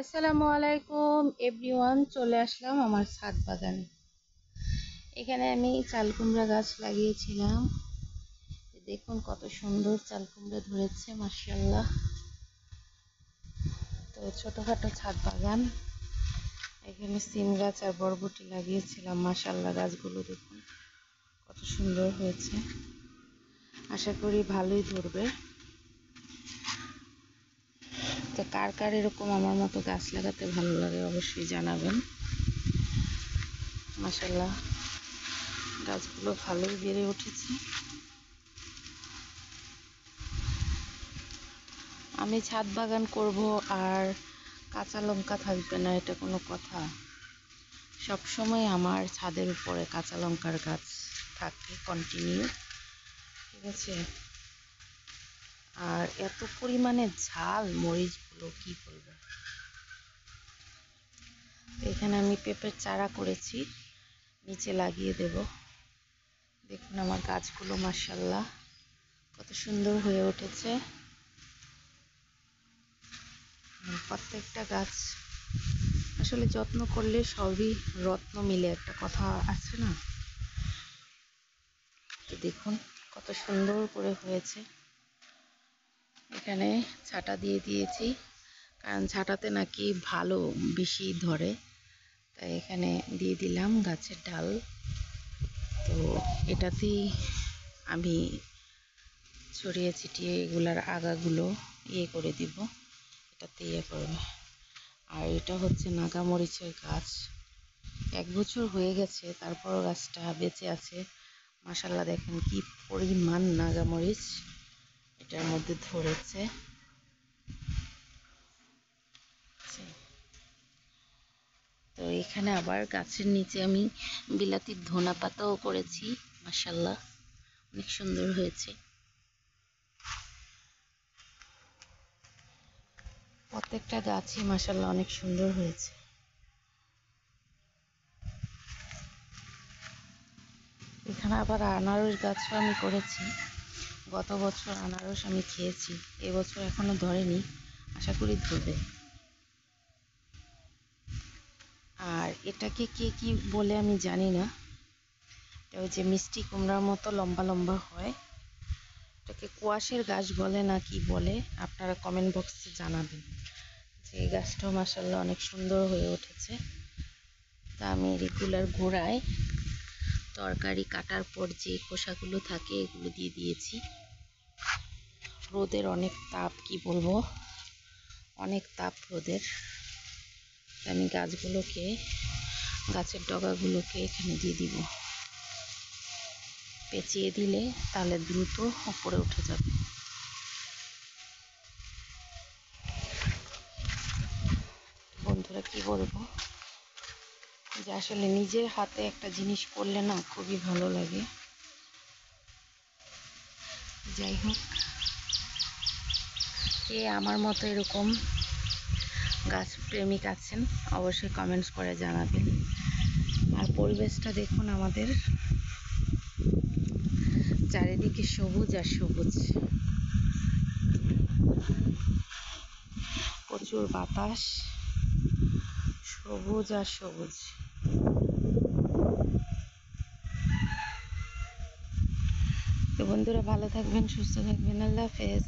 আসসালামু আলাইকুম এভরিওয়ান, চলে আসলাম আমার ছাদ বাগানে। এখানে আমি চাল কুমড়া গাছ লাগিয়েছিলাম। দেখুন কত সুন্দর চাল কুমড়া ধরেছে, মাশাআল্লাহ। তো ছোটখাটো ছাদ বাগান। এখানে সিম গাছ আর বরবটি লাগিয়েছিলাম, মাশাআল্লাহ। গাছগুলো দেখুন কত সুন্দর হয়েছে, আশা করি ভালোই ধরবে। তো কার কার এরকম আমার মতো গাছ লাগাতে ভালো লাগে অবশ্যই জানাবেন। মাশাআল্লাহ, গাছগুলো ভালোই বেড়ে উঠেছে। আমি ছাদ বাগান করব আর কাঁচা লঙ্কা থাকবে না, এটা কোনো কথা? সব সময় আমার ছাদের উপরে কাঁচা লঙ্কার গাছ থাকে কন্টিনিউ, ঠিক আছে। আর এত পরিমাণে ঝাল মরিচগুলো, কি বলবো। এখানে আমি পেঁপের চারা করেছি, নিচে লাগিয়ে দেব। দেখুন আমার গাছগুলো, মাশাআল্লাহ, কত সুন্দর হয়ে উঠেছে। প্রত্যেকটা গাছ আসলে যত্ন করলে সবই রত্ন মিলে, একটা কথা আছে না? তো দেখুন কত সুন্দর করে হয়েছে। এখানে ছাটা দিয়ে দিয়েছি, কারণ ছাটাতে নাকি ভালো বেশি ধরে, তাই এখানে দিয়ে দিলাম গাছের ডাল। তো এটাতেই আমি ছড়িয়ে ছিটিয়ে এগুলার আগাগুলো করে দিব, এটাতে করবে। আর এটা হচ্ছে নাগামরিচের গাছ, 1 বছর হয়ে গেছে, তারপরও গাছটা বেঁচে আছে, মাশাআল্লাহ। দেখেন কি পরিমাণ নাগামরিচ এটার মধ্যে ধরেছে। তো এখানে আবার গাছের নিচে আমি বিলাতির ধনা পাতাও করেছি, মাশাআল্লাহ, অনেক সুন্দর হয়েছে। প্রত্যেকটা গাছই মাশাআল্লাহ অনেক সুন্দর হয়েছে। এখানে আবার আনারস গাছও আমি করেছি। গত বছর আনারস আমি খেয়েছি, এবছর এখনো ধরেনি, আশা করি ধরবে। আর এটাকে কে কি বলে আমি জানি না, এটা ওই যে মিষ্টি কুমড়ার মতো লম্বা লম্বা হয়, এটাকে কোয়াশের গাছ বলে না কি বলে, আপনারা কমেন্ট বক্সে জানাবেন। যে এই গাছটাও মাশাআল্লাহ অনেক সুন্দর হয়ে উঠেছে। তা আমি রেগুলার গোড়ায় তরকারি কাটার পর যে খোসাগুলো থাকে এগুলো দিয়ে দিয়েছি। রোদের অনেক তাপ, কি বলবো, অনেক তাপ রোদের। আমি গাছগুলোকে, গাছের ডগাগুলোকে এখানে দিয়ে দিব, পেঁচিয়ে দিলে তাহলে দ্রুত উপরে উঠে যাবে। বন্ধুরা কি বলবো, যে আসলে নিজের হাতে একটা জিনিস করলে না খুবই ভালো লাগে। যাই হোক, কে আমার মতো এরকম গাছ প্রেমিক আছেন অবশ্যই কমেন্টস করে জানাবেন। আর পরিবেশটা দেখুন, আমাদের চারিদিকে সবুজ আর সবুজ, প্রচুর বাতাস, সবুজ আর সবুজ। তো বন্ধুরা ভালো থাকবেন, সুস্থ থাকবেন, আল্লাহ হাফেজ।